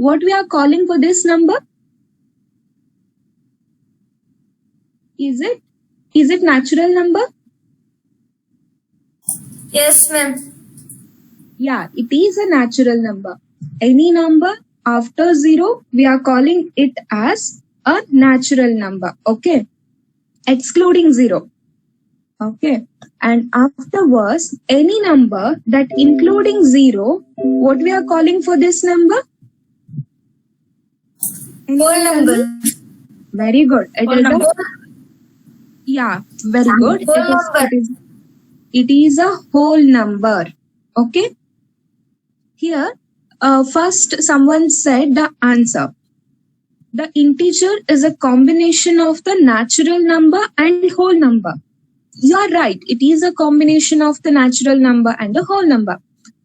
what we are calling for this number? Is it natural number? Yes, ma'am. Yeah, it is a natural number. Any number after 0, we are calling it as a natural number. Okay. Excluding 0. Okay. And afterwards, any number that including 0, what we are calling for this number? Whole number. Very good. It Whole is number. yeah, very good. Whole number. It is a whole number. Okay. Here, first someone said the answer. The integer is a combination of the natural number and whole number. You are right. It is a combination of the natural number and the whole number.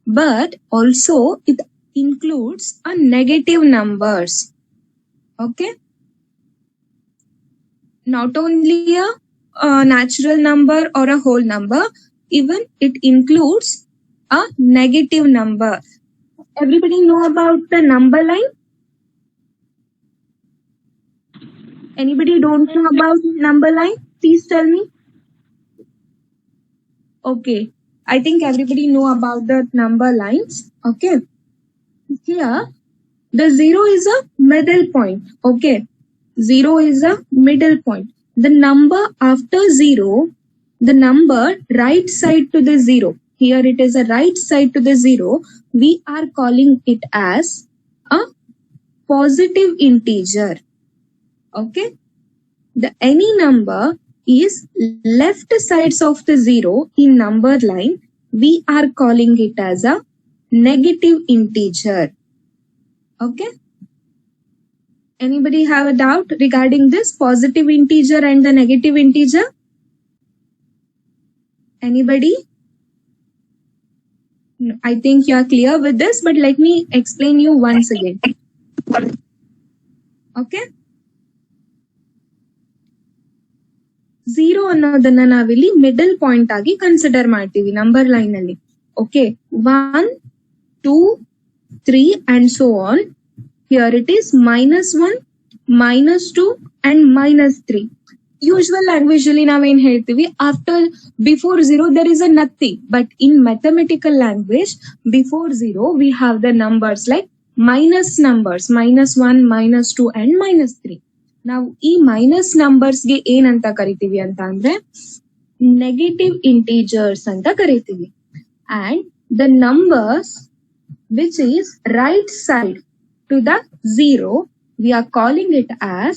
But also it includes a negative numbers. Okay. Not only a natural number or a whole number, even it includes a negative number. Everybody know about the number line? Anybody don't know about number line? Please tell me. Okay. I think everybody know about the number lines. Okay. Here, the 0 is a middle point. Okay. 0 is a middle point. The number after 0, the number right side to the 0. Here it is a right side to the 0. We are calling it as a positive integer. Okay. The any number is left sides of the 0 in number line. We are calling it as a negative integer. Okay. Anybody have a doubt regarding this positive integer and the negative integer? Anybody? No, I think you are clear with this, but let me explain you once again. Okay. 0 ಅನ್ನೋದನ್ನ ನಾವಿಲ್ಲಿ middle point ಆಗಿ consider ಮಾಡ್ತೀವಿ number line ಅಲ್ಲಿ. Okay, 1, 2, 3 and so on. Here it is -1, -2 and -3. Usual language ಅಲ್ಲಿ ನಾವೇನ್ ಹೇಳ್ತೀವಿ, before 0 there is a nothing, but in mathematical language before 0 we have the numbers like minus numbers, -1, -2 and -3. ನಾವು ಈ minus ನಂಬರ್ಸ್ಗೆ ಏನಂತ ಕರಿತೀವಿ ಅಂತ ಅಂದ್ರೆ ನೆಗೆಟಿವ್ ಇಂಟೀಜರ್ಸ್ ಅಂತ ಕರಿತೀವಿ. And the numbers which is right side to the 0, we are calling it as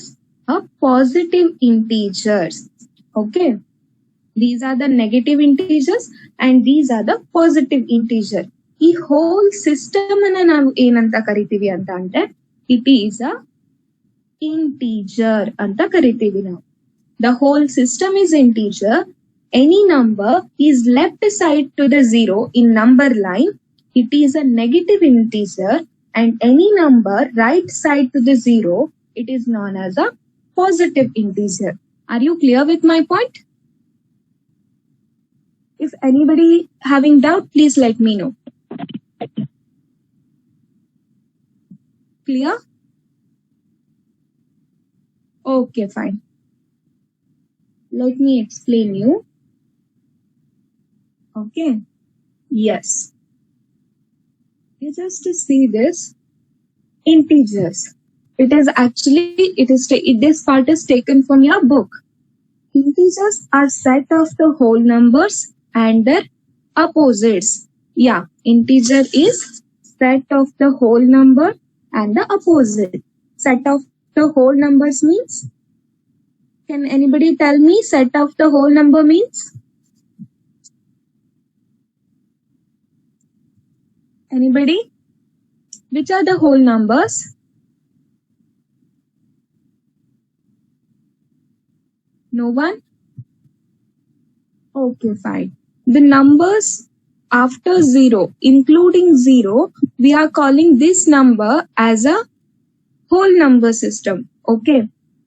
a positive integers. Okay, these are the negative integers and these are the positive integer. ಈ whole system ಅನ್ನ ನಾವು ಏನಂತ ಕರಿತೀವಿ ಅಂತ ಅಂದ್ರೆ it is a integer anta karitivi now. The whole system is integer. Any number is left side to the 0 in number line, it is a negative integer, and any number right side to the 0, it is known as a positive integer. Are you clear with my point? If anybody having doubt, please let me know. Clear? Okay, fine. Let me explain you. Okay. Yes. You just to see this integers. This part is taken from your book. Integers are set of the whole numbers and their opposites. Yeah, integer is set of the whole number and the opposite. Set of the whole numbers means? Can anybody tell me set of the whole number means? Anybody? Which are the whole numbers? No one? Okay, fine. The numbers after 0, including 0, we are calling this number as a whole number system. Okay,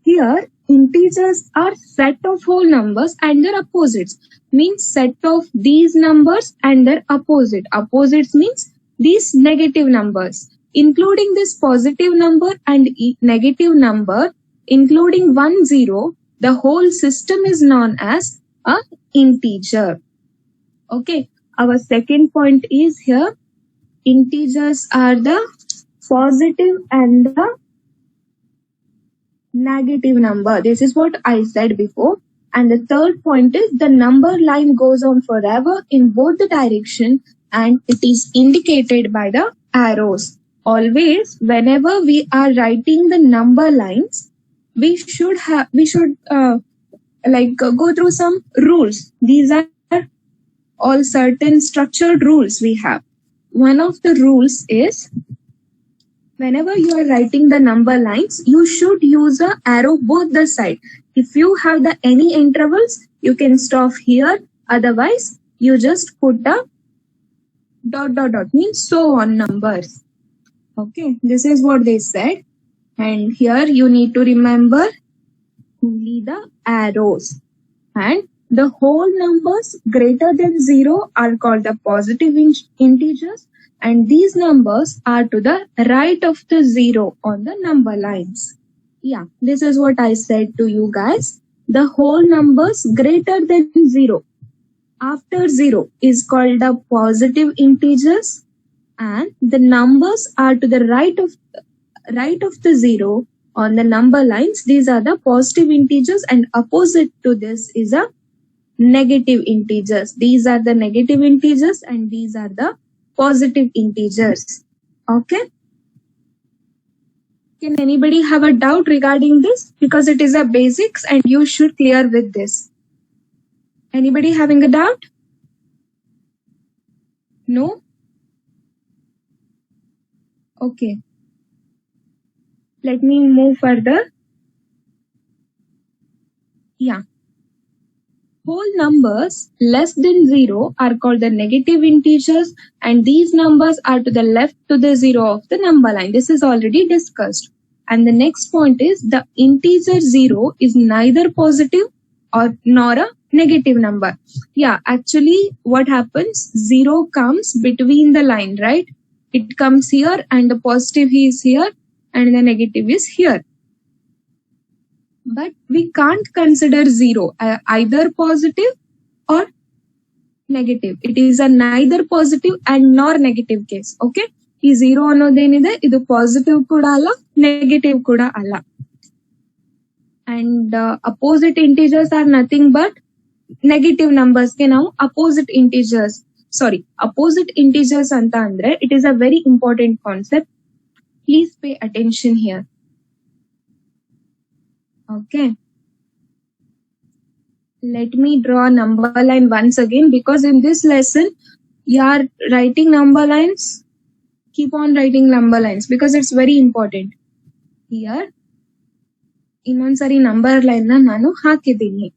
here integers are set of whole numbers and their opposites, means set of these numbers and their opposites means these negative numbers. including this positive number and negative number, including 1 0, the whole system is known as a integer. Okay, our second point is here, integers are the positive and the negative number. This is what I said before. And the third point is the number line goes on forever in both the direction and it is indicated by the arrows. Always, whenever we are writing the number lines, we should go through some rules. These are all certain structured rules we have. One of the rules is, whenever you are writing the number lines, you should use a arrow both the side. If you have the any intervals, you can stop here. Otherwise, you just put a ... means so on numbers. Okay, this is what they said. And here you need to remember only the arrows. And the whole numbers greater than 0 are called the positive integers. And these numbers are to the right of the 0 on the number lines. Yeah, this is what I said to you guys. The whole numbers greater than 0 after 0 is called the positive integers, and the numbers are to the right of the 0 on the number lines. These are the positive integers, and opposite to this is a negative integers. These are the negative integers and these are the positive integers. Okay. Can anybody have a doubt regarding this? Because it is a basics and you should clear with this. Anybody having a doubt? No? Okay. Let me move further. Yeah. Whole numbers less than 0 are called the negative integers, and these numbers are to the left to the 0 of the number line. This is already discussed. And the next point is the integer 0 is neither positive or nor a negative number. Yeah, actually what happens, 0 comes between the line, right? It comes here and the positive is here and the negative is here. But we can't consider 0 either positive or negative. It is a neither positive and nor negative case. Okay, ಈ 0 ಅನ್ನೋದೇನಿದೆ ಇದು positive ಕೂಡ ಅಲ್ಲ, negative ಕೂಡ ಅಲ್ಲ. And opposite integers are nothing but negative numbers ಗೆ ನಾವು opposite integers ಅಂತ ಅಂದ್ರೆ it is a very important concept. Please pay attention here. Okay, let me draw a number line once again, because in this lesson you are writing number lines. Keep on writing number lines because it's very important. Here ಇನ್ನೊಂದ್ಸರಿ number line ನಾನು ಹಾಕಿದ್ದೀನಿ.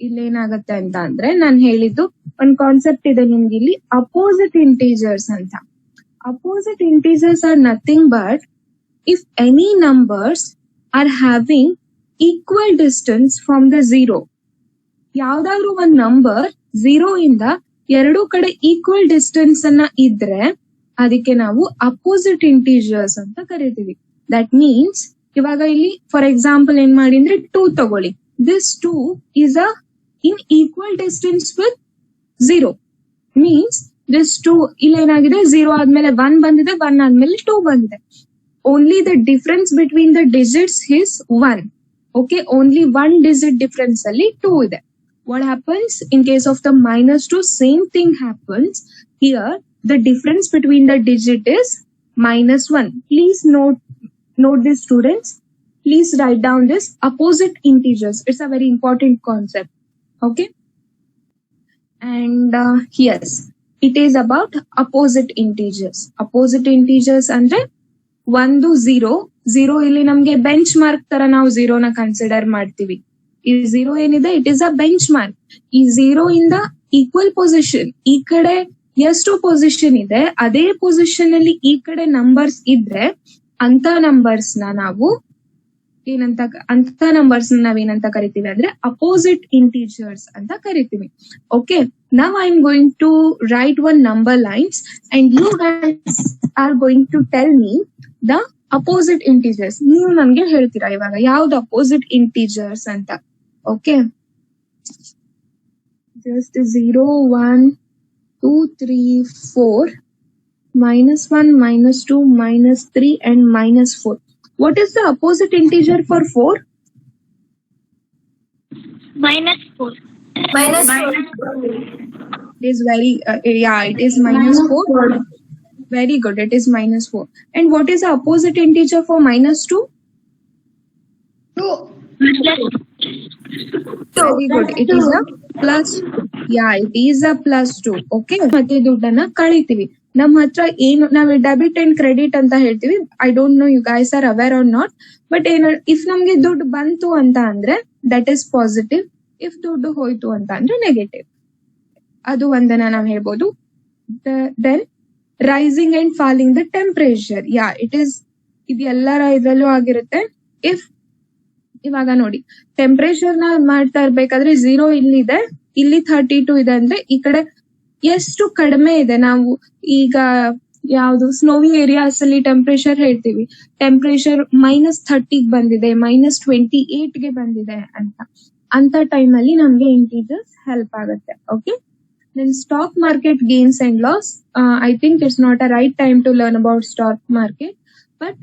ಇಲ್ಲೇನಾಗತ್ತೆ ಅಂತ ಅಂದ್ರೆ ನಾನು ಹೇಳಿದ್ದು ಒಂದು concept ಇದೆ ನಿಮ್ಗೆ ಇಲ್ಲಿ, ಅಪೋಸಿಟ್ ಇಂಟೀಜರ್ಸ್ ಅಂತ. Opposite integers are nothing but if any numbers are having equal distance from the 0. ಯಾವ್ದಾದ್ರು ಒಂದ್ ನಂಬರ್ 0 ಇಂದ ಎರಡೂ ಕಡೆ ಈಕ್ವಲ್ ಡಿಸ್ಟೆನ್ಸ್ ಅನ್ನ ಇದ್ರೆ ಅದಕ್ಕೆ ನಾವು ಅಪೋಸಿಟ್ ಇಂಟೀಜರ್ಸ್ ಅಂತ ಕರಿತೀವಿ. ದಟ್ ಮೀನ್ಸ್ ಇವಾಗ ಇಲ್ಲಿ ಫಾರ್ ಎಕ್ಸಾಂಪಲ್ ಏನ್ ಮಾಡಿ ಅಂದ್ರೆ 2 ತಗೊಳ್ಳಿ. This 2 is in equal distance with 0. Means this 2 ಇಲ್ಲಿ ಏನಾಗಿದೆ, 0 ಆದ್ಮೇಲೆ 1 ಬಂದಿದೆ, 1 ಆದ್ಮೇಲೆ 2 ಬಂದಿದೆ. Only the difference between the digits is 1. Okay, only one digit difference ಅಲ್ಲಿ 2 ಇದೆ. What happens in case of the -2? Same thing happens here. The difference between the digit is -1. Please note this, students. Please write down this opposite integers. It's a very important concept. Okay. And yes, it is about opposite integers. Opposite integers ಅಂದ್ರೆ 1 0 ಇಲ್ಲಿ ನಮ್ಗೆ bench mark ತರ ನಾವು 0 ನ consider ಮಾಡ್ತೀವಿ. ಈ 0 ಏನಿದೆ it is a bench mark. ಈ 0 ಇಂದ ಈಕ್ವಲ್ ಪೊಸಿಷನ್, ಈ ಕಡೆ ಎಷ್ಟು ಪೊಸಿಷನ್ ಇದೆ ಅದೇ ಪೊಸಿಷನ್ ಅಲ್ಲಿ ಈ ಕಡೆ ನಂಬರ್ಸ್ ಇದ್ರೆ ಅಂತ ನಂಬರ್ಸ್ ನ ನಾವು ಏನಂತ ಅಂತ ನಂಬರ್ಸ್ ನಾವೇನಂತ ಕರಿತೀವಿ ಅಂದ್ರೆ ಅಪೋಸಿಟ್ ಇಂಟೀಜರ್ಸ್ ಅಂತ ಕರಿತೀವಿ. Okay, now I am going to write one number lines and you guys are going to tell me the opposite integers. ನೀವು ನನ್ಗೆ ಹೇಳ್ತೀರಾ ಇವಾಗ ಯಾವ್ದು ಅಪೋಸಿಟ್ ಇಂಟೀಜರ್ಸ್ ಅಂತ. Okay, just 0, 1, 2, 3, 4, -1, -2, -3 and -4. What is the opposite integer for 4? -4. -4. It is very it is -4. Very good, it is -4. And what is the opposite integer for -2? 2. Very good, it is a plus. It is a +2. Okay, ಮತ್ತೆ ದುಡ್ಡನ್ನ ಕಳಿತೀವಿ. ನಮ್ಮ ಹತ್ರ ಏನು ನಾವು debit and credit ಅಂತ ಹೇಳ್ತೀವಿ. I don't know you guys are aware or not, but if ನಮ್ಗೆ ದುಡ್ಡು ಬಂತು ಅಂತ ಅಂದ್ರೆ ದಟ್ ಇಸ್ ಪಾಸಿಟಿವ್, ಇಫ್ ದುಡ್ಡು ಹೋಯ್ತು ಅಂತ ಅಂದ್ರೆ ನೆಗೆಟಿವ್. ಅದು ಒಂದನ್ನ ನಾವ್ ಹೇಳ್ಬೋದು. Then rising and falling the temperature. It is ಇದು ಎಲ್ಲರ ಇದ್ರಲ್ಲೂ ಆಗಿರುತ್ತೆ. ಇವಾಗ ನೋಡಿ, ಟೆಂಪರೇಚರ್ ನ ಮಾಡ್ತಾ ಇರ್ಬೇಕಾದ್ರೆ 0 ಇಲ್ಲಿದೆ, ಇಲ್ಲಿ 32 ಇದೆ ಅಂದ್ರೆ ಈ ಕಡೆ ಎಷ್ಟು ಕಡಿಮೆ ಇದೆ. ನಾವು ಈಗ ಯಾವ್ದು ಸ್ನೋವಿ ಏರಿಯಾಸ್ ಅಲ್ಲಿ ಟೆಂಪರೇಚರ್ ಹೇಳ್ತೀವಿ, ಟೆಂಪರೇಚರ್ -30 ಬಂದಿದೆ, -28 ಗೆ ಬಂದಿದೆ ಅಂತ ಟೈಮ್ ಅಲ್ಲಿ ನಮ್ಗೆ ಇಂಟೀಜರ್ಸ್ ಹೆಲ್ಪ್ ಆಗುತ್ತೆ. Okay, then stock market gains and loss. I think it's not a right time to learn about stock market, but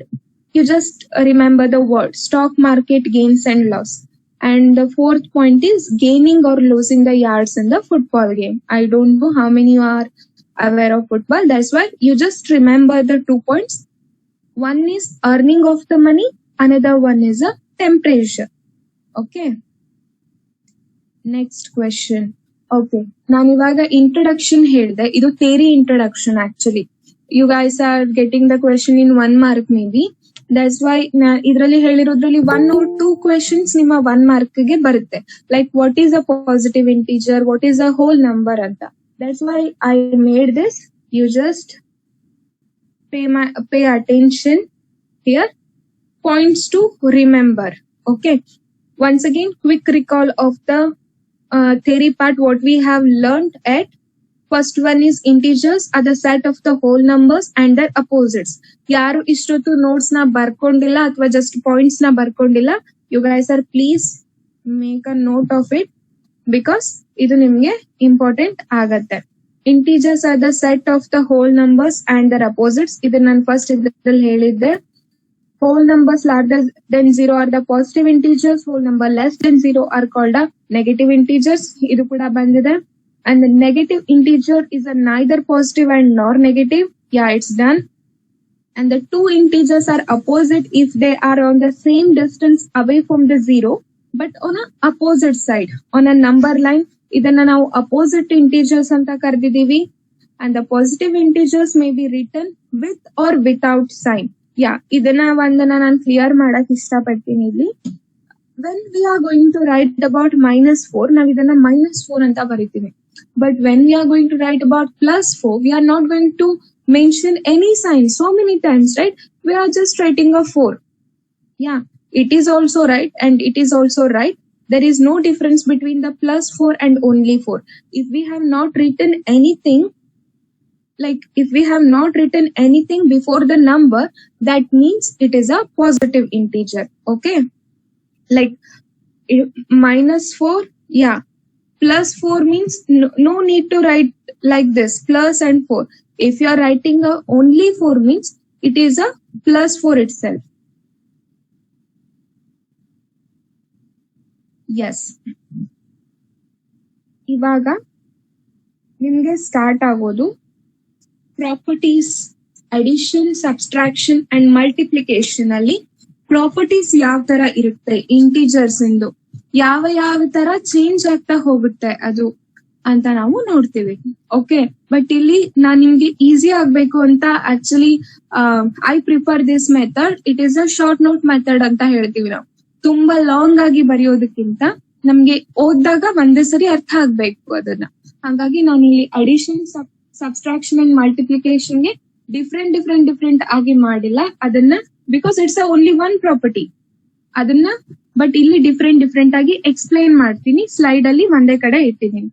you just remember the word stock market gains and loss. And the fourth point is gaining or losing the yards in the football game. I don't know how many you are aware of football, that's why you just remember the 2 points. One is earning of the money, another one is a temperature. Okay, next question. Okay, ನಾನು ಇವಾಗ introduction ಹೇಳಿದೆ, ಇದು theory introduction. Actually you guys are getting the question in 1 mark maybe. That's why ಇದರಲ್ಲಿ ಹೇಳಿರೋದ್ರಲ್ಲಿ 1 or 2 questions ನಿಮ್ಮ 1 mark ಗೆ ಬರುತ್ತೆ. Like what is a positive integer, what is a whole number ಅಂತ. That's why I made this. You just pay attention here. Points to remember. Okay, once again quick recall of the theory part what we have learned at. First one is integers are the set of the whole numbers and their opposites. ಯಾರು ಇಷ್ಟೊತ್ತು notes ನ ಬರ್ಕೊಂಡಿಲ್ಲ ಅಥವಾ just points ನ ಬರ್ಕೊಂಡಿಲ್ಲ, you guys are please make a note of it, because ಇದು ನಿಮ್ಗೆ important ಆಗತ್ತೆ. Integers are the set of the whole numbers and their opposites. ಇದು ನಾನು ಫಸ್ಟ್ ಇದ್ರಲ್ಲಿ ಹೇಳಿದ್ದೆ. Whole numbers larger than 0 are the positive integers. Whole number less than 0 are called a negative integers. ಇದು ಕೂಡ ಬಂದಿದೆ. And the negative integer is a neither positive and nor negative. It's done. And the two integers are opposite if they are on the same distance away from the 0, but on a opposite side. On a number line, idanna ನಾವು opposite integers anta ಕರೆದಿದ್ದೀವಿ. And the positive integers may be written with or without sign. ಇದನ್ನ ಒಂದನ್ನ ನಾನು clear ಮಾಡಕ್ ಇಷ್ಟಪಡ್ತೀನಿ ಇಲ್ಲಿ. When we are going to write about -4, ನಾವು ಇದನ್ನ -4 ಅಂತ ಬರೀತೀವಿ. But when we are going to write about +4, we are not going to mention any sign so many times, right? We are just writing a 4. It is also right and it is also right. There is no difference between the +4 and only 4. If we have not written anything, like if we have not written anything before the number, that means it is a positive integer. Okay, like -4, +4 means no need to write like this, plus and 4. If you are writing only 4 means it is a +4 itself. Yes. ಇವಾಗ ನಿಮ್ಗೆ start ಆಗೋದು properties, addition, subtraction and multiplication ಅಲ್ಲಿ properties ಯಾವ ತರ ಇರುತ್ತೆ integers ಇಂದು, ಯಾವ ತರ change ಆಗ್ತಾ ಹೋಗುತ್ತೆ ಅದು ಅಂತ ನಾವು ನೋಡ್ತೀವಿ. ಓಕೆ, ಬಟ್ ಇಲ್ಲಿ ನಾನ್ ನಿಮ್ಗೆ ಈಸಿ ಆಗ್ಬೇಕು ಅಂತ actually I prefer this method. It is a short note method ಅಂತ ಹೇಳ್ತೀವಿ ನಾವು. ತುಂಬಾ ಲಾಂಗ್ ಆಗಿ ಬರೆಯೋದಕ್ಕಿಂತ ನಮ್ಗೆ ಓದಿದಾಗ ಒಂದೇ ಸರಿ ಅರ್ಥ ಆಗ್ಬೇಕು ಅದನ್ನ. ಹಾಗಾಗಿ ನಾನು ಇಲ್ಲಿ ಅಡಿಷನ್, ಸಬ್ಸ್ಟ್ರಾಕ್ಷನ್ ಅಂಡ್ ಮಲ್ಟಿಪ್ಲಿಕೇಶನ್ ಗೆ ಡಿಫ್ರೆಂಟ್ ಆಗಿ ಮಾಡಿಲ್ಲ ಅದನ್ನ, because it's only one property. ಅದನ್ನ ಬಟ್ ಇಲ್ಲಿ ಡಿಫ್ರೆಂಟ್ ಆಗಿ ಎಕ್ಸ್ಪ್ಲೈನ್ ಮಾಡ್ತೀನಿ. ಸ್ಲೈಡ್ ಅಲ್ಲಿ ಒಂದೇ ಕಡೆ ಇಟ್ಟಿದ್ದೀನಿ.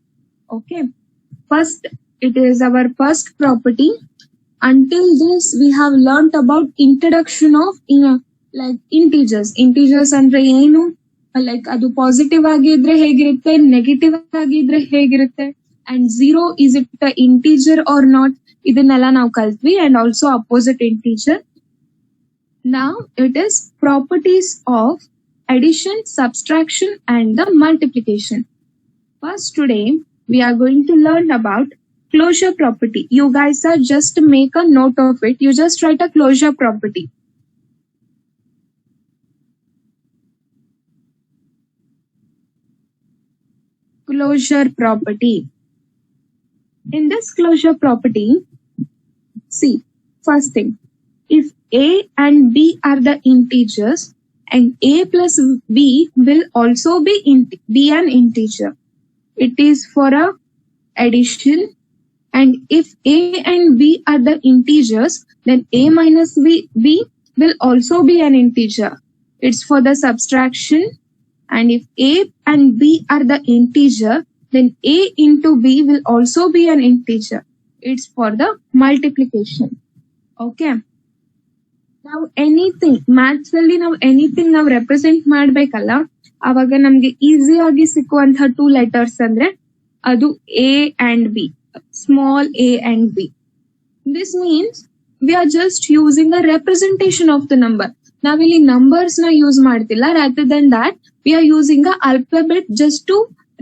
Okay, first it is our first property. Until this we have learnt about introduction of like integers. Integers ಅಂದ್ರೆ ಏನು, ಲೈಕ್ ಅದು ಪಾಸಿಟಿವ್ ಆಗಿದ್ರೆ ಹೇಗಿರುತ್ತೆ, ನೆಗೆಟಿವ್ ಆಗಿದ್ರೆ ಹೇಗಿರುತ್ತೆ, and 0 is it a integer or not, ಇದನ್ನೆಲ್ಲ ನಾವು ಕಲ್ತ್ವಿ. And also opposite integer. Now it is properties of addition, subtraction and the multiplication. First today we are going to learn about closure property. You guys are just make a note of it. You just write a closure property. Closure property. In this closure property, see, first thing, if a and b are the integers and a plus b will also be an integer. It is for a addition. And if a and b are the integers, then a minus b will also be an integer. It's for the subtraction. And if a and b are the integer, then a into b will also be an integer. It's for the multiplication. Okay. Now anything, maths ಅಲ್ಲಿ ನಾವು anything ನಾವು represent ಮಾಡ್ಬೇಕಲ್ಲ, ಅವಾಗ ನಮ್ಗೆ easy ಆಗಿ ಸಿಕ್ಕುವಂತ 2 letters ಅಂದ್ರೆ ಅದು a and b. Small a and b. This means we are just using a representation of the number. ನಾವಿಲ್ಲಿ numbers ನ ಯೂಸ್ ಮಾಡ್ತಿಲ್ಲ. Rather than that, we are using a alphabet just to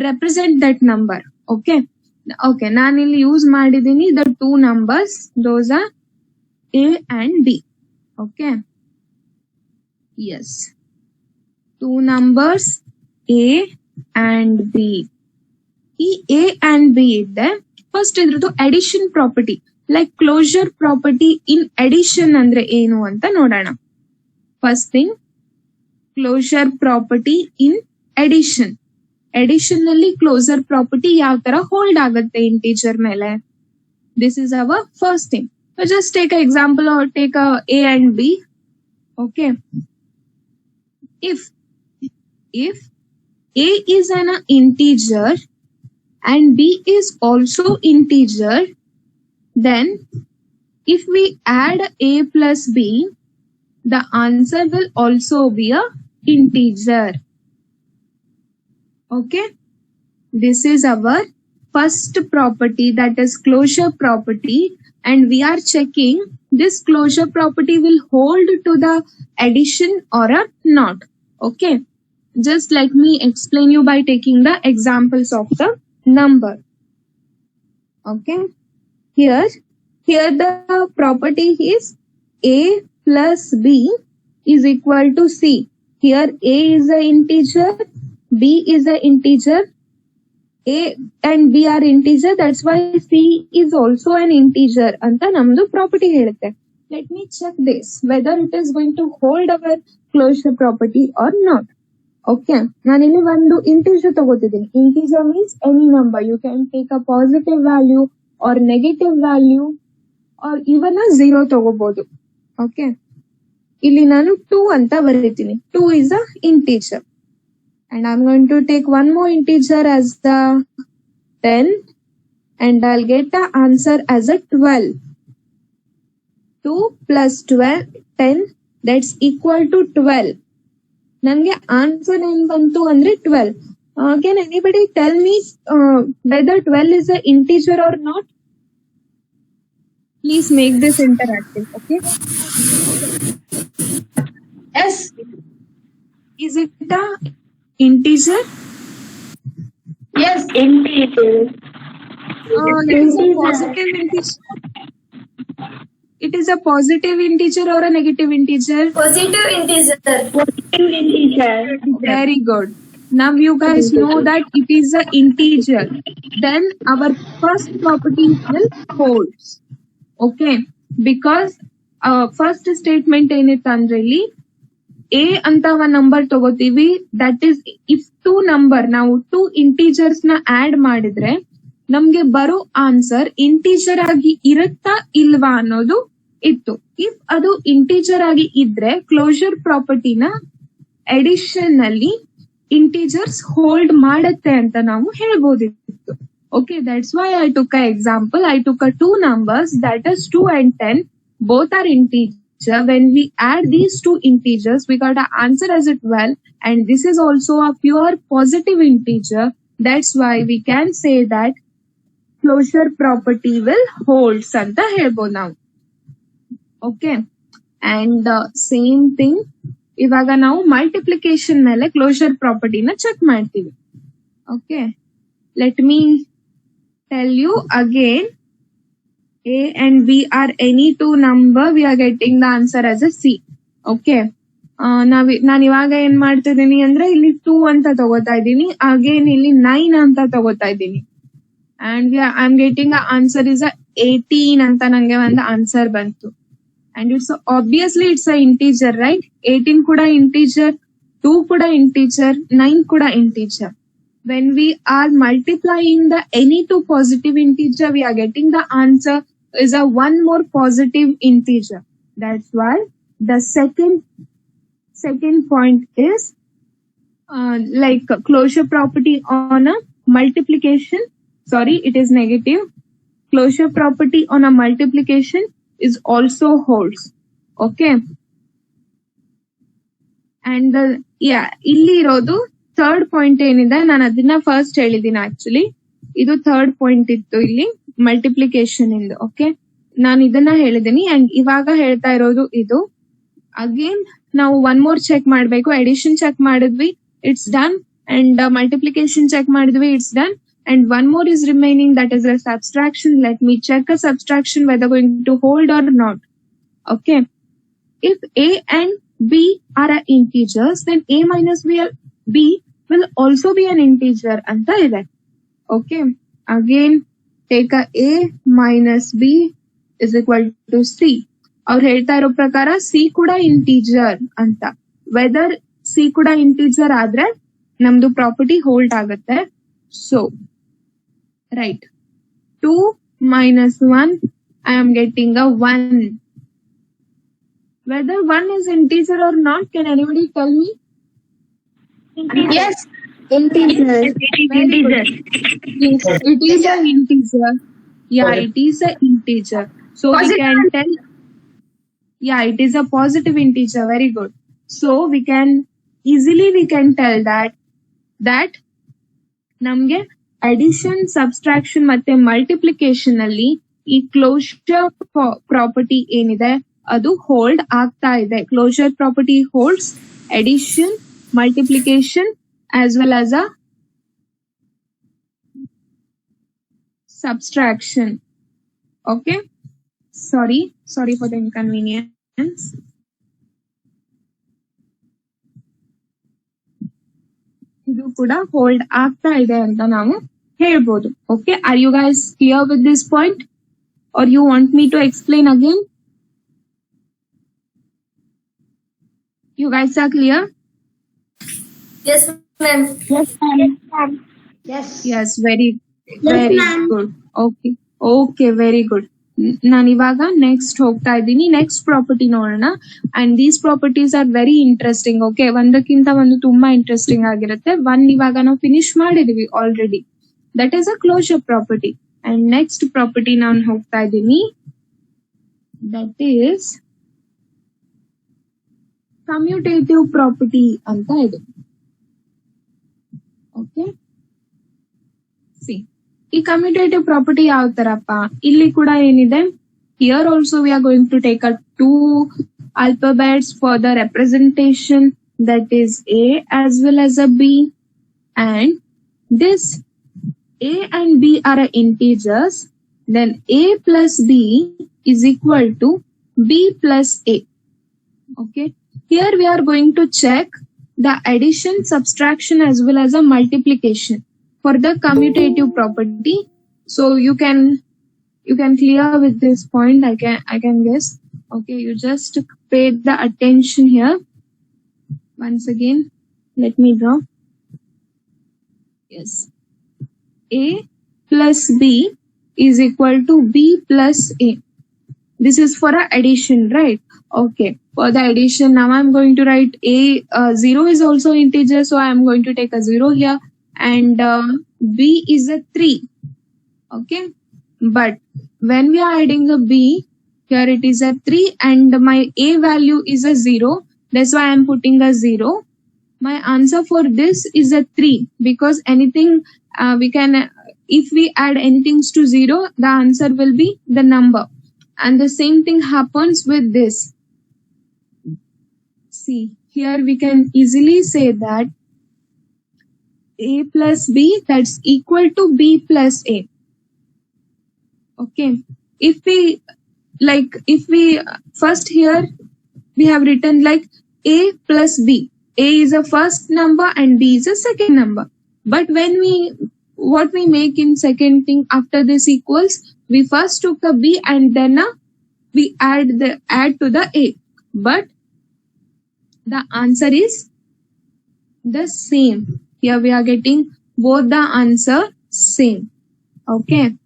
represent that number. Okay. Okay. ನಾನಿಲ್ಲಿ use ಮಾಡಿದೀನಿ the 2 numbers. Those are a and b. Okay. Yes. 2 numbers a and b. ಈ a and b ಇದೆ. First ಇದ್ರದ್ದು addition property, like closure property in addition ಅಂದ್ರೆ ಏನು ಅಂತ ನೋಡೋಣ. First thing, closure property in addition. Addition ನಲ್ಲಿ closure property ಯಾವ ತರ ಹೋಲ್ಡ್ ಆಗುತ್ತೆ ಇಂಟೀಜರ್ ಮೇಲೆ. This is our first thing. Just take example or take a and b. Okay, if a is an integer and b is also integer, then if we add a plus b, the answer will also be a integer. Okay, this is our first property, that is closure property, and we are checking this closure property will hold to the addition or not. Okay, just let me explain you by taking the examples of the number. Okay, here the property is a plus b is equal to c. Here a is a integer, b is a integer, a and b are integer, that's why c is also an integer anta namdu property helutte. Let me check this whether it is going to hold our closure property or not. Okay, ನಾನಿಲ್ಲಿ ಒಂದು integer ತಗೋತಿದ್ದೀನಿ. Integer means any number. You can take a positive value or negative value or even 0 ತಗೋಬಹುದು. Okay, ಇಲ್ಲಿ ನಾನು 2 ಅಂತ ಬರೀತೀನಿ. 2 is a integer and I'm going to take one more integer as the 10 and I'll get the answer as a 12. 2 plus 12, 10, that's equal to 12. ನನಗೆ answer ಏನ್ ಬಂತು ಅಂದ್ರೆ 12. Can anybody tell me whether 12 is an integer or not? Please make this interactive. Okay. Yes. Is it a integer? Yes, integer. It is a positive integer. It is a positive integer or a negative integer? Positive integer. Positive integer. Very good. Now you guys know that it is an integer. Then our first property will hold. Okay. Because first statement ಏನೈತೆ ಅಂದ್ರೆ ಇಲ್ಲಿ a ಅಂತ ಒಂದು number ತಗೋತೀವಿ. That is if 2 number ನಾವು 2 integers ನ add ಮಾಡಿದ್ರೆ ನಮ್ಗೆ ಬರೋ ಆನ್ಸರ್ ಇಂಟೀಜರ್ ಆಗಿ ಇರುತ್ತಾ ಇಲ್ವಾ ಅನ್ನೋದು ಇತ್ತು. ಇಫ್ ಅದು ಇಂಟೀಜರ್ ಆಗಿ ಇದ್ರೆ ಕ್ಲೋಸರ್ ಪ್ರಾಪರ್ಟಿನ ಎಡಿಷನ್ ಅಲ್ಲಿ ಇಂಟೀಜರ್ಸ್ ಹೋಲ್ಡ್ ಮಾಡುತ್ತೆ ಅಂತ ನಾವು ಹೇಳ್ಬೋದಿತ್ತು. Okay, that's why I took an example. I took a two numbers, that is 2 and 10. Both are integer. When we add these two integers, we got an answer as it well. And this is also a pure positive integer. That's why we can say that closure property will hold anta helbodu now. Okay. And same thing. ಇವಾಗ ನಾವು multiplication ಮೇಲೆ ಕ್ಲೋಶರ್ ಪ್ರಾಪರ್ಟಿನ check ಮಾಡ್ತೀವಿ. Okay, let me tell you again. A and B are any two number, we are getting the answer as a C. Okay, ನಾನು ಇವಾಗ ಏನ್ ಮಾಡ್ತಿದ್ದೀನಿ ಅಂದ್ರೆ ಇಲ್ಲಿ 2 ಅಂತ ತಗೋತಾ ಇದ್ದೀನಿ, ಅಗೇನ್ ಇಲ್ಲಿ 9 ಅಂತ ತಗೋತಾ ಇದ್ದೀನಿ, and I am getting answer is 18 ಅಂತ ನಂಗೆ ಒಂದು ಆನ್ಸರ್ ಬಂತು. And it's obviously it's a integer, right? 18 kuda integer, 2 kuda integer, 9 kuda integer. When we are multiplying the any two positive integer, we are getting the answer is a one more positive integer. That's why the second point is like closure property on a multiplication. Sorry, it is negative. Closure property on a multiplication is also holds. Okay, and ಇಲ್ಲಿ ಇರೋದು third point ಏನಿದೆ, ನಾನು ಅದನ್ನ first ಹೇಳಿದೀನಿ. Actually ಇದು third point ಇತ್ತು ಇಲ್ಲಿ multiplication ಇಂದು. Okay, ನಾನು ಇದನ್ನ ಹೇಳಿದೀನಿ ಅಂಡ್ ಇವಾಗ ಹೇಳ್ತಾ ಇರೋದು ಇದು. ಅಗೇನ್ ನಾವು ಒನ್ ಮೋರ್ ಚೆಕ್ ಮಾಡ್ಬೇಕು. ಎಡಿಷನ್ ಚೆಕ್ ಮಾಡಿದ್ವಿ, it's done, and multiplication check ಮಾಡಿದ್ವಿ, it's done. And one more is remaining, that is a subtraction. Let me check a subtraction whether going to hold or not. Okay, if A and B are integers, then A minus B will also be an integer anta ide. Okay, again take a minus B is equal to C. Aur ಹೇಳ್ತಾ ಇರೋ ಪ್ರಕಾರ C ಕೂಡ integer ಅಂತ. Weather C ಕೂಡ integer ಆದ್ರೆ ನಮ್ದು property hold ಆಗುತ್ತೆ. So right, 2 minus 1, I am getting a 1. Whether 1 is integer or not, can anybody tell me? Yes, integer. Integer. Yes, it is an integer. Yeah, it is an integer. So Positive. we can tell, yeah, it is a positive integer. Very good. So we can easily tell that ನಮ್ಗೆ addition, subtraction ಮತ್ತೆ multiplication ಅಲ್ಲಿ ಈ closure property ಏನಿದೆ ಅದು hold ಆಗ್ತಾ ಇದೆ. Closure property holds addition, multiplication as well as a subtraction. Okay, sorry for the inconvenience. ಇದು ಕೂಡ ಹೋಲ್ಡ್ ಆಗ್ತಾ ಇದೆ ಅಂತ ನಾವು ಹೇಳ್ಬೋದು. Okay, are you guys clear with this point or you want me to explain again? You guys are clear? Yes, ma'am. Yes, ma'am. Yes, very ma'am. good. Okay, very good. ನಾನು ಇವಾಗ next ಹೋಗ್ತಾ ಇದ್ದೀನಿ. Next property ನೋಡೋಣ. And these properties are very interesting. Okay, ಒಂದಕ್ಕಿಂತ ಒಂದು ತುಂಬಾ interesting ಆಗಿರುತ್ತೆ. ಇವಾಗ ನಾವು ಫಿನಿಶ್ ಮಾಡಿದೀವಿ already. That is a closure property. And next property ನಾನು ಹೋಗ್ತಾ ಇದ್ದೀನಿ, ದಟ್ ಈಸ್ ಕಮ್ಯೂಟೇಟಿವ್ ಪ್ರಾಪರ್ಟಿ ಅಂತ ಇದೆ. ಓಕೆ, ಸಿ ಈ ಕಮ್ಯೂಟೇಟಿವ್ ಪ್ರಾಪರ್ಟಿ ಯಾವ ತರಪ್ಪ, ಇಲ್ಲಿ ಕೂಡ ಏನಿದೆ, here also we are going to take a 2 alphabets for the representation, that is A as well as a B, and this A and B are integers, then A plus B is equal to B plus A. Okay, here we are going to check the addition, subtraction as well as a multiplication for the commutative property. So you can clear with this point, I can guess. Okay, you just pay the attention here. Once again, let me draw. Yes, A plus B is equal to B plus A. This is for a addition, right? Okay. For the addition, now I'm going to write a 0 is also integer, so I'm going to take a 0 here, and b is a 3. Okay. But when we are adding a b, here it is a 3 and my a value is a 0. That's why I'm putting a 0. My answer for this is a 3 because anything we can, if we add anything to 0, the answer will be the number. And the same thing happens with this. See, here we can easily say that a plus b, that's equal to b plus a. Okay. If we first here we have written like a plus b. A is a first number and b is a second number. But when what we make in second thing after this equals, we first took a b and then we add to the a. But the answer is the same. Here we are getting both the answer same. Okay.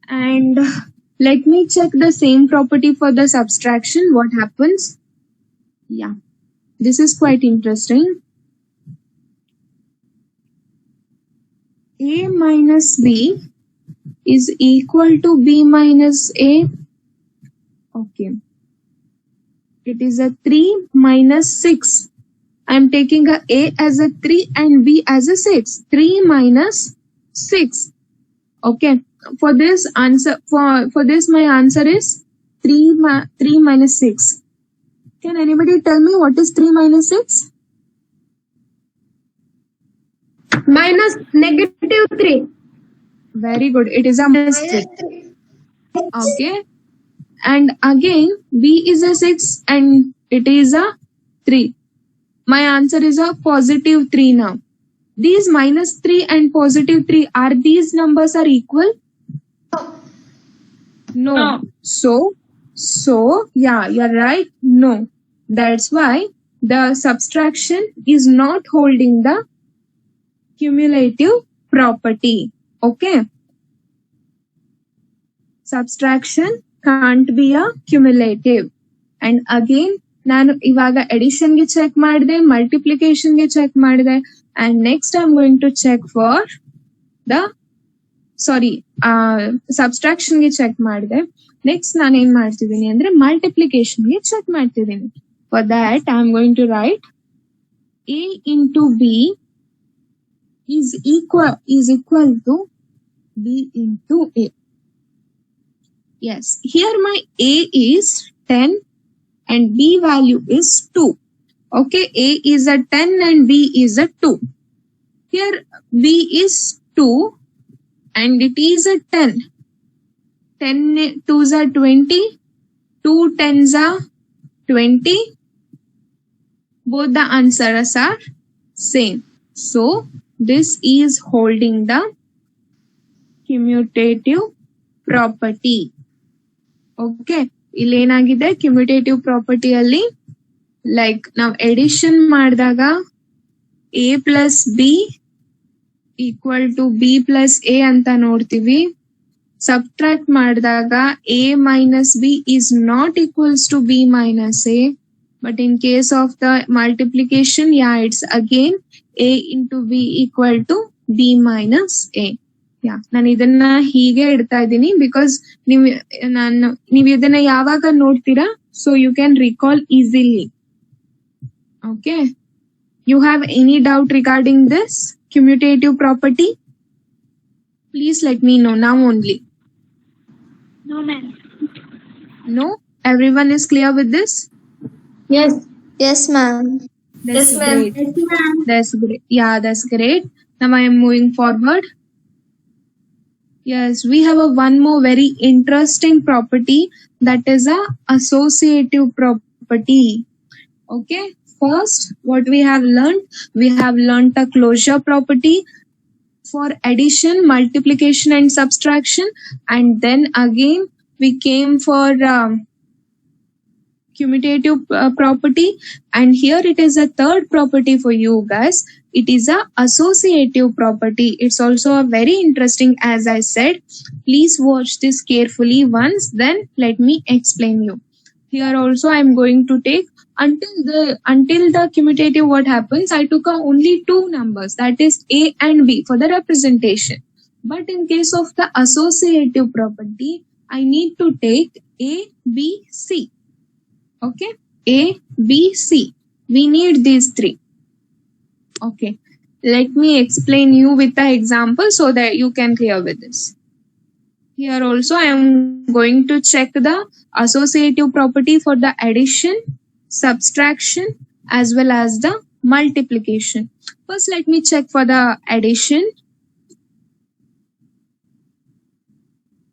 And let me check the same property for the subtraction. What happens? Yeah, this is quite interesting. A minus b is equal to b minus a. Okay. It is a 3 minus 6. I am taking a as a 3 and b as a 6. 3 minus 6. Okay. For this answer, for this my answer is 3 minus 6. Can anybody tell me what is 3 minus 6? Minus negative 3. Very good. It is a mistake. Okay. And again, b is a 6 and it is a 3. My answer is a positive 3 now. These minus 3 and positive 3, are these numbers are equal? No. So yeah, you're right. No. That's why the subtraction is not holding the cumulative property. Okay. Subtraction can't be a cumulative. And again, ನಾನು ಇವಾಗ addition ಗೆ check ಮಾಡಿದೆ, multiplication ಗೆ check ಮಾಡಿದೆ, and next I'm going to check for the subtraction ಗೆ check ಮಾಡಿದೆ. Next ನಾನು ಏನ್ ಮಾಡ್ತಿದ್ದೀನಿ ಅಂದ್ರೆ multiplication ಗೆ check ಮಾಡ್ತಿದ್ದೀನಿ. For that I'm going to write a into b is equal to b into a. Yes, here my a is 10 and b value is 2. Okay, a is a 10 and b is a 2. Here b is 2 and it is a 10. 10 2s are 20, 2 10s are 20. Both the answers are same. So this is holding the commutative property. Okay. ಇಲ್ಲೇನಾಗಿದೆ commutative ಪ್ರಾಪರ್ಟಿಯಲ್ಲಿ like ನಾವು addition ಮಾಡಿದಾಗ a plus B equal to B plus A ಅಂತ ನೋಡ್ತೀವಿ. Subtract ಮಾಡಿದಾಗ a minus B is not equals to B minus A. But in case of the multiplication it's again a into B equal to B minus A. ನಾನು ಇದನ್ನ ಹೀಗೆ ಇಡ್ತಾ ಇದ್ದೀನಿ because ನೀವು ಇದನ್ನ ಯಾವಾಗ ನೋಡ್ತೀರಾ so you can recall easily. Okay, you have any doubt regarding this cumulative property? Please let me know now only. No, ma'am. No? Everyone is clear with this? Yes. Yes, ma'am. Yes, ma'am. Great. That's great. Yeah, that's great. Now I am moving forward. Yes, we have one more very interesting property, that is a associative property. Okay, first what we have learned a closure property for addition, multiplication and subtraction, and then again we came for commutative property, and here it is a third property for you guys. It is a associative property. It's also a very interesting, as I said. Please watch this carefully once, then let me explain you. Here also I am going to take until the commutative, what happens, I took only two numbers, that is A and B for the representation. But in case of the associative property, I need to take A, B, C. Okay, A, B, C. We need these three. Okay, let me explain you with the example so that you can clear with this. Here also I am going to check the associative property for the addition, subtraction, as well as the multiplication. First, let me check for the addition.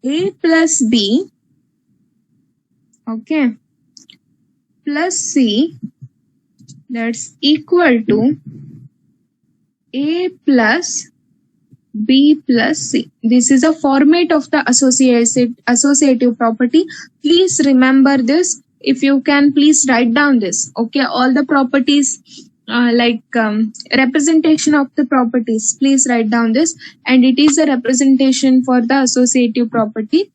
A plus B, okay, plus C, that's equal to A plus B plus C. This is a format of the associative property. Please remember this. If you can, please write down this. Okay, all the properties representation of the properties, please write down this. And it is a representation for the associative property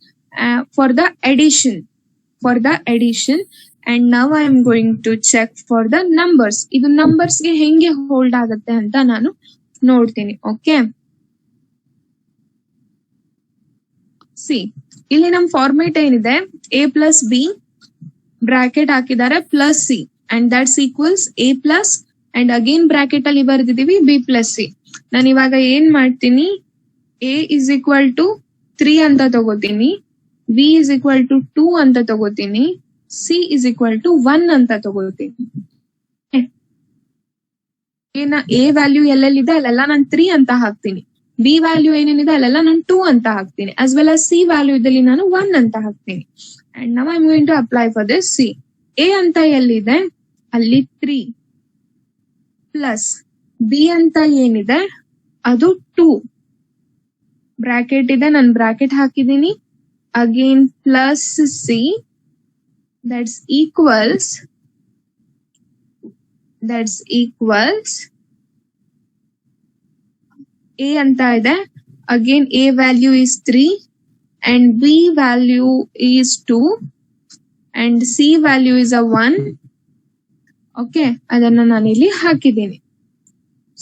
for the addition. And now I am going to check for the numbers. Idu numbers ge henge hold agutte anta nanu nodtini. Okay, see, ಇಲ್ಲಿ ನಮ್ಮ format ಏನಿದೆ, A plus B bracket ಹಾಕಿದ್ದಾರೆ plus C, and that's equals A plus, and again bracket ಅಲ್ಲಿ ಬರ್ದಿದೀವಿ B plus C. ನಾನು ಇವಾಗ ಏನ್ ಮಾಡ್ತೀನಿ, A is equal to 3 ಅಂತ ತಗೋತೀನಿ, B is equal to 2 ಅಂತ ತಗೋತೀನಿ, C is equal to 1 ಅಂತ ತಗೋತೀನಿ. A ವ್ಯಾಲ್ಯೂ ಎಲ್ಲೆಲ್ಲಿದೆ ಅಲ್ಲೆಲ್ಲ ನಾನು 3 ಅಂತ ಹಾಕ್ತೀನಿ, B ವ್ಯಾಲ್ಯೂ ಏನೇನಿದೆ ಅಲ್ಲೆಲ್ಲ ನಾನು 2 ಅಂತ ಹಾಕ್ತೀನಿ, as well as C value ಇದ್ದಲ್ಲಿ ನಾನು 1 ಅಂತ ಹಾಕ್ತೀನಿ. And now I'm going to apply for this. C, A ಅಂತ ಎಲ್ಲಿದೆ ಅಲ್ಲಿ 3 ಪ್ಲಸ್ B ಅಂತ ಏನಿದೆ ಅದು 2, ಬ್ರಾಕೆಟ್ ಇದೆ, ನಾನು ಬ್ರಾಕೆಟ್ ಹಾಕಿದೀನಿ, again plus C, that's equals A ಅಂತ ಇದೆ, again A value is 3 and B value is 2 and C value is a 1. Okay, ಅದನ್ನ ನಾನು ಇಲ್ಲಿ ಹಾಕಿದ್ದೀನಿ.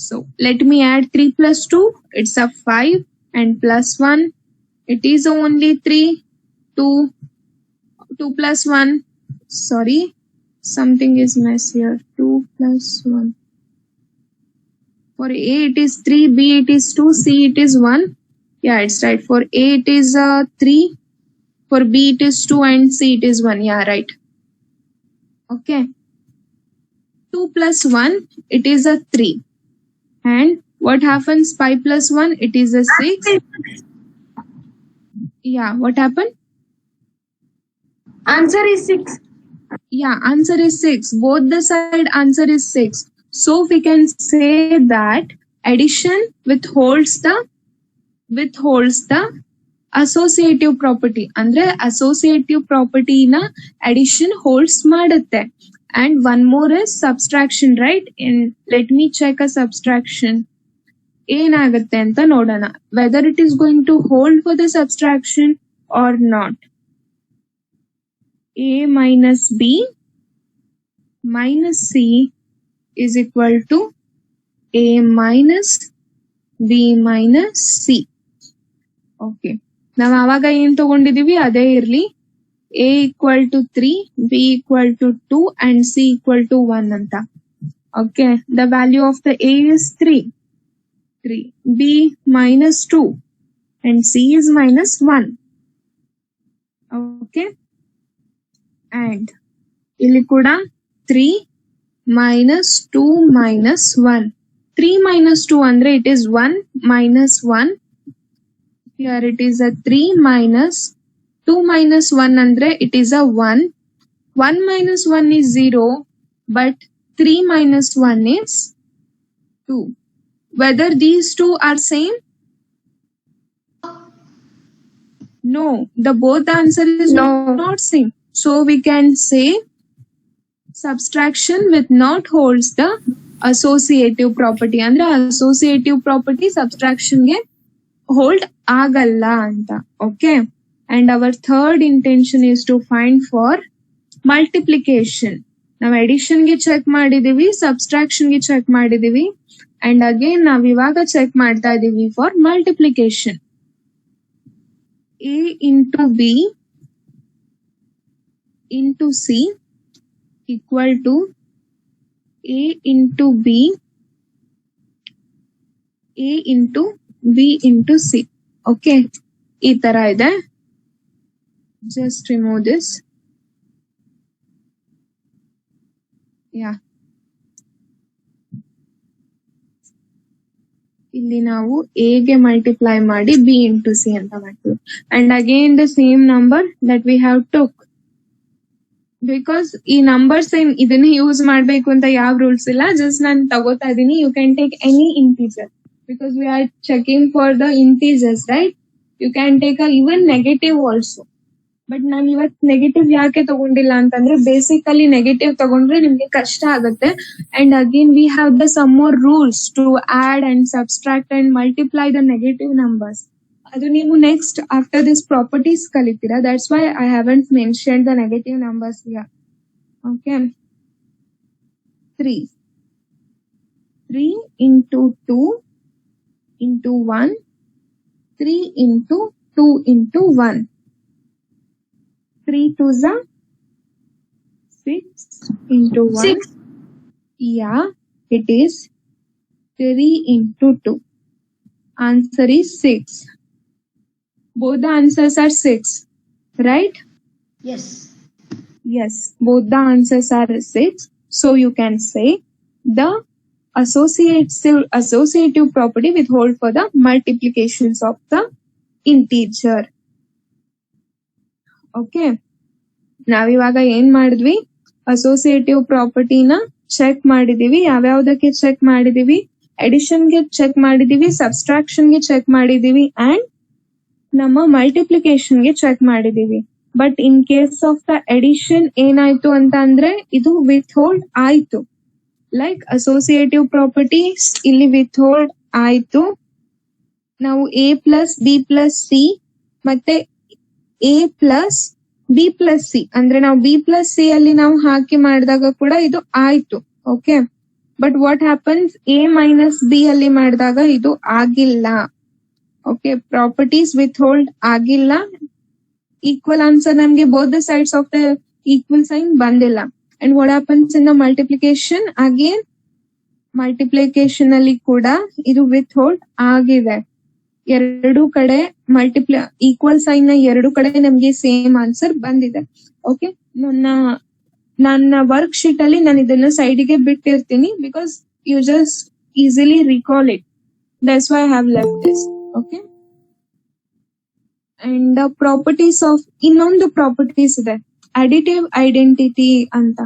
So let me add 3 plus 2, it's a 5, and plus 1, it is only 3, 2 plus 1, sorry, something is mess here, 2 plus 1. For A it is 3, B it is 2, C it is 1. Yeah, it's right. For A it is 3, for B it is 2 and C it is 1. Yeah, right. Okay. 2 plus 1, it is a 3. And what happens? 5 plus 1, it is a 6. Yeah, what happened? Answer is 6. Yeah, answer is 6. Both the side answer is 6. So we can say that addition withholds the associative property. Andre associative property na addition holds ಮಾಡುತ್ತೆ. And one more is subtraction, right? And let me check a subtraction. ಏನಾಗುತ್ತೆ ಅಂತ ನೋಡೋಣ, whether it is going to hold for the subtraction or not. A minus B minus C is equal to A minus B minus C. Okay, ನಾವು ಆವಾಗ ಏನ್ ತಗೊಂಡಿದೀವಿ ಅದೇ ಇರ್ಲಿ. A equal to 3, B equal to 2 and C equal to 1 ಅಂತ. Okay, the value of the A is 3, B minus 2 and C is minus 1. Okay, and ಇಲ್ಲಿ ಕೂಡ 3 minus 2 minus 1. 3 minus 2 ಅಂದ್ರೆ it is 1 minus 1. Here it is a 3 minus 2 minus 1 andre it is a 1. 1 minus 1 is 0, but 3 minus 1 is 2. Whether these two are same? No, the both answer is not same. So we can say subtraction with not holds the associative property. ಅಂದ್ರೆ associative property subtraction ಗೆ hold ಆಗಲ್ಲ ಅಂತ. Okay. And our third intention is to find for multiplication. ನಾವು addition ಗೆ check ಮಾಡಿದೀವಿ, subtraction ಗೆ check ಮಾಡಿದೀವಿ, and again ನಾವ್ ಇವಾಗ ಚೆಕ್ ಮಾಡ್ತಾ ಇದೀವಿ for multiplication. A into B into C equal to A into B, A into B into C. Okay. ಈ ತರ ಇದೆ. Just remove this. Yeah. ಇಲ್ಲಿ ನಾವು A ಗೆ ಮಲ್ಟಿಪ್ಲೈ ಮಾಡಿ B into C ಅಂತ ಮಾಡ್ತೀವಿ. And again the same number that we have took. Because ಈ ನಂಬರ್ಸ್ ಏನ್ ಇದನ್ನ ಯೂಸ್ ಮಾಡ್ಬೇಕು ಅಂತ ಯಾವ ರೂಲ್ಸ್ ಇಲ್ಲ, ಜಸ್ಟ್ ನಾನು ತಗೋತಾ ಇದೀನಿ. You can take any integer because we are checking for the integers, right? You can take even negative also. But ನಾನು ಇವತ್ತು ನೆಗೆಟಿವ್ ಯಾಕೆ ತಗೊಂಡಿಲ್ಲ ಅಂತಂದ್ರೆ ಬೇಸಿಕಲಿ ನೆಗೆಟಿವ್ ತಗೊಂಡ್ರೆ ನಿಮ್ಗೆ ಕಷ್ಟ ಆಗುತ್ತೆ. And again we have the some more rules to add and subtract and multiply the negative numbers. ಅದು ನೀವು ನೆಕ್ಸ್ಟ್ ಆಫ್ಟರ್ ದಿಸ್ ಪ್ರಾಪರ್ಟೀಸ್ ಕಲಿತೀರಾ. That's why I haven't mention the negative numbers here. Okay. 3 into 2 into 1, 3 into 2 into 1. 3 2s are 6 into 1. 6. Yeah, it is 3 into 2. Answer is 6. Both the answers are 6, right? Yes. Yes, both the answers are 6. So you can say the associative property withhold for the multiplications of the integer. Okay. ನಾವಿವಾಗ ಏನ್ ಮಾಡಿದ್ವಿ? Associative ಪ್ರಾಪರ್ಟಿನ check ಮಾಡಿದೀವಿ. ಯಾವ್ಯಾವ್ದಕ್ಕೆ check ಮಾಡಿದೀವಿ? Addition ಗೆ check ಮಾಡಿದೀವಿ, subtraction ಗೆ check ಮಾಡಿದೀವಿ, and ನಮ್ಮ ಮಲ್ಟಿಪ್ಲಿಕೇಶನ್ ಗೆ ಚೆಕ್ ಮಾಡಿದೀವಿ. But in case of the addition ಏನಾಯ್ತು ಅಂತ ಅಂದ್ರೆ ಇದು ವಿತ್ ಹೋಲ್ಡ್ ಆಯ್ತು. ಲೈಕ್ ಅಸೋಸಿಯೇಟಿವ್ ಪ್ರಾಪರ್ಟೀಸ್ ಇಲ್ಲಿ ವಿತ್ ಹೋಲ್ಡ್ ಆಯ್ತು. ನಾವು A plus B plus C ಮತ್ತೆ A plus B plus C ಅಂದ್ರೆ ನಾವು B ಪ್ಲಸ್ C ಅಲ್ಲಿ ನಾವು ಹಾಕಿ ಮಾಡಿದಾಗ ಕೂಡ ಇದು ಆಯ್ತು. Okay. But what happens A minus B ಅಲ್ಲಿ ಮಾಡಿದಾಗ ಇದು ಆಗಿಲ್ಲ. ಓಕೆ. ಪ್ರಾಪರ್ಟೀಸ್ ವಿತ್ ಹೋಲ್ಡ್ ಆಗಿಲ್ಲ. ಈಕ್ವಲ್ ಆನ್ಸರ್ ನಮ್ಗೆ both the sides of the equal sign ಬಂದಿಲ್ಲ. And what happens in the multiplication? Again multiplication ಅಲ್ಲಿ ಕೂಡ ಇದು ವಿತ್ ಹೋಲ್ಡ್ ಆಗಿದೆ. ಎರಡು ಕಡೆ ಈಕ್ವಲ್ ಸೈನ್ ನ ಎರಡು ಕಡೆ ನಮ್ಗೆ ಸೇಮ್ ಆನ್ಸರ್ ಬಂದಿದೆ. ಓಕೆ. ನನ್ನ ವರ್ಕ್ ಶೀಟ್ ಅಲ್ಲಿ ನಾನು ಇದನ್ನ ಸೈಡ್ಗೆ ಬಿಟ್ಟಿರ್ತೀನಿ because you just easily recall it. That's why I have left this. Okay. And properties of ಇನ್ನೊಂದು ಪ್ರಾಪರ್ಟೀಸ್ ಇದೆ, ಅಡಿಟಿವ್ ಐಡೆಂಟಿಟಿ ಅಂತ.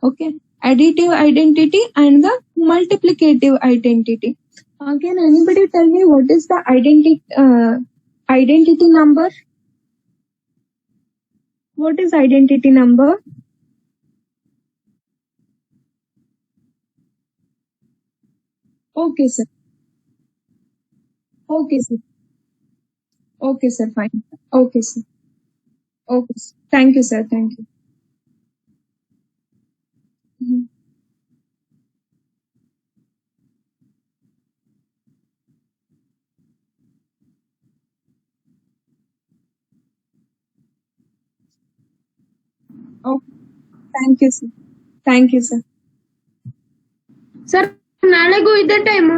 Okay. Additive identity and the multiplicative identity. Can anybody tell me what is the identity number? What is identity number? Okay, sir. Okay, sir. Okay, sir. Fine. Okay, sir. Okay, sir. Thank you, sir. Thank you. Mhm. Okay. Thank you, sir. Thank you, sir. Sir ನಾಳೆಗೂ ಇದೇ time?